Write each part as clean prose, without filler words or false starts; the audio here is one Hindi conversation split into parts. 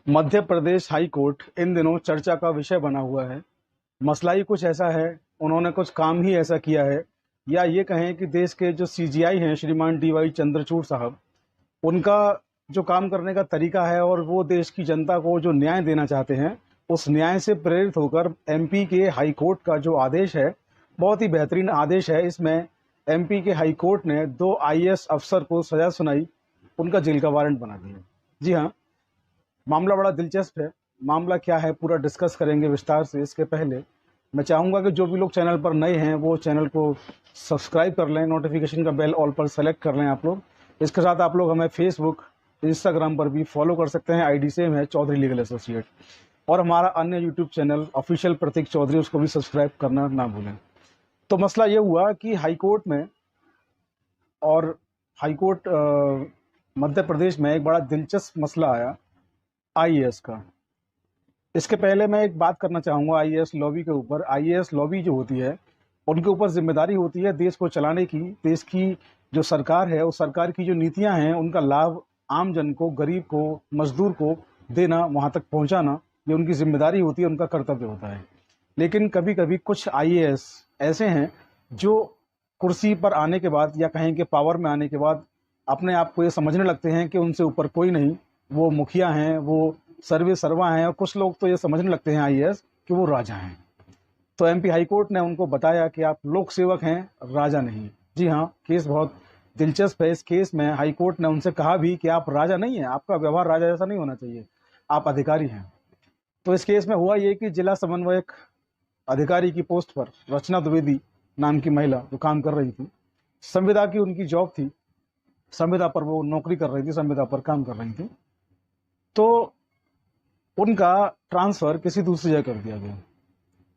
मध्य प्रदेश हाई कोर्ट इन दिनों चर्चा का विषय बना हुआ है। मसला ही कुछ ऐसा है, उन्होंने कुछ काम ही ऐसा किया है, या ये कहें कि देश के जो सीजीआई हैं श्रीमान डीवाई चंद्रचूड़ साहब, उनका जो काम करने का तरीका है और वो देश की जनता को जो न्याय देना चाहते हैं, उस न्याय से प्रेरित होकर एमपी के हाई कोर्ट का जो आदेश है, बहुत ही बेहतरीन आदेश है। इसमें एमपी के हाई कोर्ट ने 2 आईएएस अफसर को सजा सुनाई, उनका जेल का वारंट बना दिया। जी हाँ, मामला बड़ा दिलचस्प है। मामला क्या है पूरा डिस्कस करेंगे विस्तार से। इसके पहले मैं चाहूँगा कि जो भी लोग चैनल पर नए हैं वो चैनल को सब्सक्राइब कर लें, नोटिफिकेशन का बेल ऑल पर सेलेक्ट कर लें आप लोग। इसके साथ आप लोग हमें फेसबुक, इंस्टाग्राम पर भी फॉलो कर सकते हैं, आईडी सेम है चौधरी लीगल एसोसिएट। और हमारा अन्य यूट्यूब चैनल ऑफिशियल प्रतीक चौधरी, उसको भी सब्सक्राइब करना ना भूलें। तो मसला ये हुआ कि हाई कोर्ट में और हाई कोर्ट मध्य प्रदेश में एक बड़ा दिलचस्प मसला आया आईएएस का। इसके पहले मैं एक बात करना चाहूँगा आईएएस लॉबी के ऊपर। आईएएस लॉबी जो होती है, उनके ऊपर जिम्मेदारी होती है देश को चलाने की। देश की जो सरकार है, उस सरकार की जो नीतियां हैं, उनका लाभ आम जन को, गरीब को, मजदूर को देना, वहाँ तक पहुँचाना, ये उनकी जिम्मेदारी होती है, उनका कर्तव्य होता है। लेकिन कभी कभी कुछ आईएएस ऐसे हैं जो कुर्सी पर आने के बाद, या कहें कि पावर में आने के बाद, अपने आप को ये समझने लगते हैं कि उनसे ऊपर कोई नहीं, वो मुखिया हैं, वो सर्वे सर्वा हैं। और कुछ लोग तो ये समझने लगते हैं आईएएस कि वो राजा हैं। तो एमपी हाई कोर्ट ने उनको बताया कि आप लोक सेवक हैं, राजा नहीं। जी हाँ, केस बहुत दिलचस्प है। इस केस में हाई कोर्ट ने उनसे कहा भी कि आप राजा नहीं हैं, आपका व्यवहार राजा जैसा नहीं होना चाहिए, आप अधिकारी हैं। तो इस केस में हुआ ये कि जिला समन्वयक अधिकारी की पोस्ट पर रचना द्विवेदी नाम की महिला जो काम कर रही थी, संविदा की उनकी जॉब थी, संविदा पर वो नौकरी कर रही थी, संविदा पर काम कर रही थी, तो उनका ट्रांसफर किसी दूसरी जगह कर दिया गया।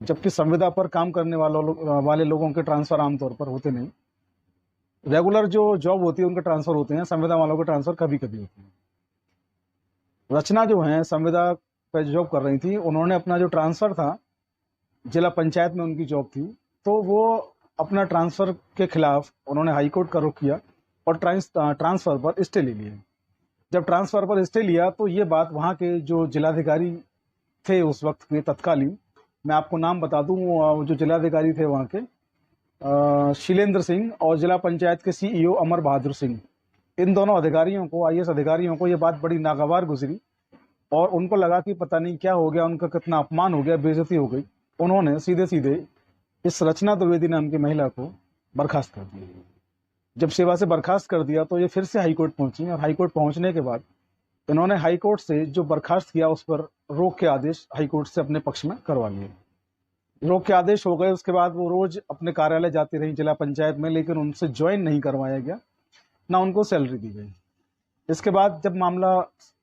जबकि संविदा पर काम करने वाले लोगों के ट्रांसफर आमतौर पर होते नहीं। रेगुलर जो जॉब होती है उनके ट्रांसफर होते हैं, संविदा वालों के ट्रांसफर कभी कभी होते हैं। रचना जो है संविदा पर जॉब कर रही थी, उन्होंने अपना जो ट्रांसफर था, जिला पंचायत में उनकी जॉब थी, तो वो अपना ट्रांसफर के खिलाफ उन्होंने हाई कोर्ट का रुख किया और ट्रांसफर पर स्टे ले लिया। जब ट्रांसफर पर स्टे लिया तो ये बात वहाँ के जो जिलाधिकारी थे उस वक्त के तत्कालीन, मैं आपको नाम बता दूं, जो जिलाधिकारी थे वहाँ के शीलेंद्र सिंह, और जिला पंचायत के सीईओ अमर बहादुर सिंह, इन दोनों अधिकारियों को, आईएएस अधिकारियों को ये बात बड़ी नागवार गुजरी और उनको लगा कि पता नहीं क्या हो गया, उनका कितना अपमान हो गया, बेइज्जती हो गई। उन्होंने सीधे सीधे इस रचना द्विवेदी नाम की महिला को बर्खास्त कर दिया। जब सेवा से बर्खास्त कर दिया तो ये फिर से हाईकोर्ट पहुंची, और हाईकोर्ट पहुंचने के बाद इन्होंने हाईकोर्ट से जो बर्खास्त किया उस पर रोक के आदेश हाईकोर्ट से अपने पक्ष में करवा लिए। रोक के आदेश हो गए, उसके बाद वो रोज अपने कार्यालय जाती रही जिला पंचायत में, लेकिन उनसे ज्वाइन नहीं करवाया गया, ना उनको सैलरी दी गई। इसके बाद जब मामला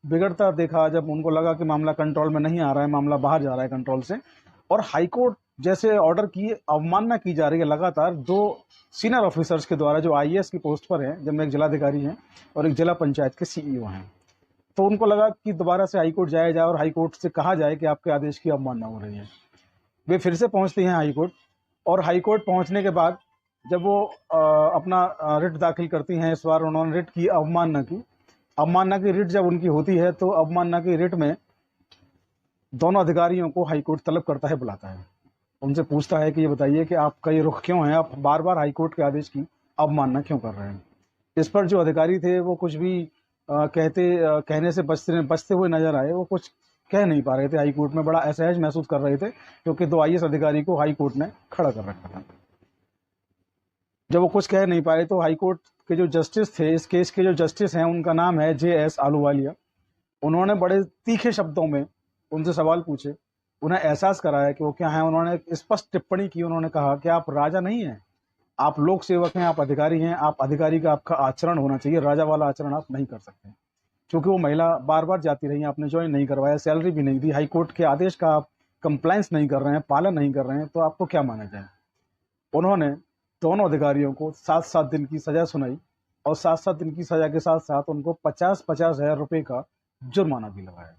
बिगड़ता देखा, जब उनको लगा कि मामला कंट्रोल में नहीं आ रहा है, मामला बाहर जा रहा है कंट्रोल से, और हाईकोर्ट जैसे ऑर्डर की अवमानना की जा रही है लगातार 2 सीनियर ऑफिसर्स के द्वारा जो आईएएस की पोस्ट पर हैं, जिनमें एक जिलाधिकारी हैं और एक जिला पंचायत के सीईओ हैं, तो उनको लगा कि दोबारा से हाईकोर्ट जाया जाए और हाईकोर्ट से कहा जाए कि आपके आदेश की अवमानना हो रही है। वे फिर से पहुंचती हैं हाईकोर्ट, और हाईकोर्ट पहुंचने के बाद जब वो अपना रिट दाखिल करती हैं, इस बार उन्होंने रिट की अवमानना की। अवमानना की रिट जब उनकी होती है तो अवमानना की रिट में दोनों अधिकारियों को हाईकोर्ट तलब करता है, बुलाता है, उनसे पूछता है कि ये बताइए कि आपका ये रुख क्यों है, आप बार बार हाईकोर्ट के आदेश की अवमानना क्यों कर रहे हैं। इस पर जो अधिकारी थे वो कुछ भी कहने से बचते हुए नजर आए। वो कुछ कह नहीं पा रहे थे, हाईकोर्ट में बड़ा असहज महसूस कर रहे थे, क्योंकि 2 आईएएस अधिकारी को हाईकोर्ट ने खड़ा कर रखा था। जब वो कुछ कह नहीं पाए तो हाईकोर्ट के जो जस्टिस थे, इस केस के जो जस्टिस हैं, उनका नाम है JS आलूवालिया, उन्होंने बड़े तीखे शब्दों में उनसे सवाल पूछे, उन्हें एहसास कराया कि वो क्या है। उन्होंने स्पष्ट टिप्पणी की, उन्होंने कहा कि आप राजा नहीं हैं, आप लोक सेवक हैं, आप अधिकारी हैं, आप अधिकारी का आपका आचरण होना चाहिए, राजा वाला आचरण आप नहीं कर सकते। क्योंकि वो महिला बार बार जाती रही, आपने ज्वाइन नहीं करवाया, सैलरी भी नहीं दी, हाईकोर्ट के आदेश का आप कंप्लायंस नहीं कर रहे हैं, पालन नहीं कर रहे हैं, तो आपको क्या माना जाए। उन्होंने दोनों अधिकारियों को 7-7 दिन की सजा सुनाई, और 7-7 दिन की सजा के साथ साथ उनको 50-50 हजार रुपए का जुर्माना भी लगाया।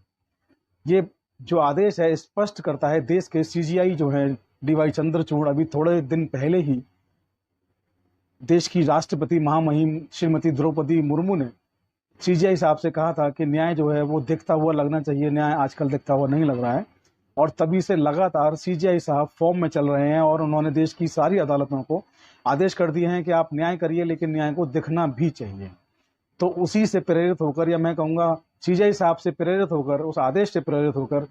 ये जो आदेश है स्पष्ट करता है, देश के सीजीआई जो है डीवाई चंद्रचूड़, अभी थोड़े दिन पहले ही देश की राष्ट्रपति महामहिम श्रीमती द्रौपदी मुर्मू ने सीजीआई साहब से कहा था कि न्याय जो है वो दिखता हुआ लगना चाहिए, न्याय आजकल दिखता हुआ नहीं लग रहा है। और तभी से लगातार सीजीआई साहब फॉर्म में चल रहे हैं और उन्होंने देश की सारी अदालतों को आदेश कर दिए हैं कि आप न्याय करिए, लेकिन न्याय को दिखना भी चाहिए। तो उसी से प्रेरित होकर, या मैं कहूँगा सीजीआई साहब से प्रेरित होकर, उस आदेश से प्रेरित होकर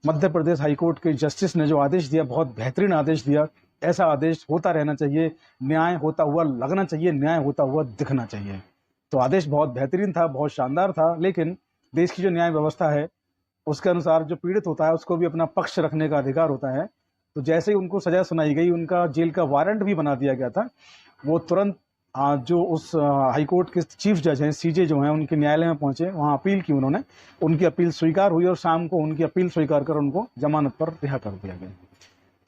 मध्य प्रदेश हाईकोर्ट के जस्टिस ने जो आदेश दिया, बहुत बेहतरीन आदेश दिया। ऐसा आदेश होता रहना चाहिए, न्याय होता हुआ लगना चाहिए, न्याय होता हुआ दिखना चाहिए। तो आदेश बहुत बेहतरीन था, बहुत शानदार था, लेकिन देश की जो न्याय व्यवस्था है उसके अनुसार जो पीड़ित होता है उसको भी अपना पक्ष रखने का अधिकार होता है। तो जैसे ही उनको सजा सुनाई गई, उनका जेल का वारंट भी बना दिया गया था, वो तुरंत जो उस हाईकोर्ट के चीफ जज हैं, सीजे जो हैं, उनके न्यायालय में पहुंचे, वहां अपील की उन्होंने, उनकी अपील स्वीकार हुई और शाम को उनकी अपील स्वीकार कर उनको जमानत पर रिहा कर दिया गया।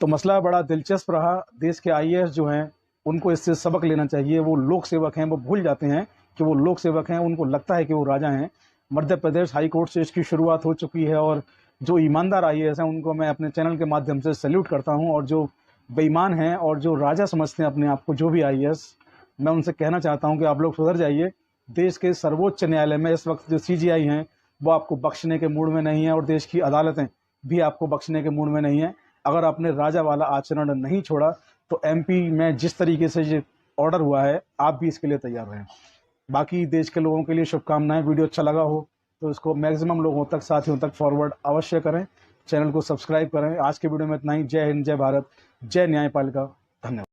तो मसला बड़ा दिलचस्प रहा। देश के आईएएस जो हैं उनको इससे सबक लेना चाहिए। वो लोक सेवक हैं, वो भूल जाते हैं कि वो लोक सेवक हैं, उनको लगता है कि वो राजा हैं। मध्य प्रदेश हाईकोर्ट से इसकी शुरुआत हो चुकी है और जो ईमानदार आईएएस हैं उनको मैं अपने चैनल के माध्यम से सैल्यूट करता हूं, और जो बेईमान हैं और जो राजा समझते हैं अपने आप को, जो भी आईएएस, मैं उनसे कहना चाहता हूं कि आप लोग सुधर जाइए। देश के सर्वोच्च न्यायालय में इस वक्त जो सीजीआई हैं वो आपको बख्शने के मूड में नहीं है, और देश की अदालतें भी आपको बख्शने के मूड में नहीं है। अगर आपने राजा वाला आचरण नहीं छोड़ा तो एमपी में जिस तरीके से ये ऑर्डर हुआ है, आप भी इसके लिए तैयार रहें। बाकी देश के लोगों के लिए शुभकामनाएं। वीडियो अच्छा लगा हो तो इसको मैक्सिमम लोगों तक, साथियों तक फॉरवर्ड अवश्य करें। चैनल को सब्सक्राइब करें। आज के वीडियो में इतना ही। जय हिंद, जय भारत, जय न्यायपालिका। धन्यवाद।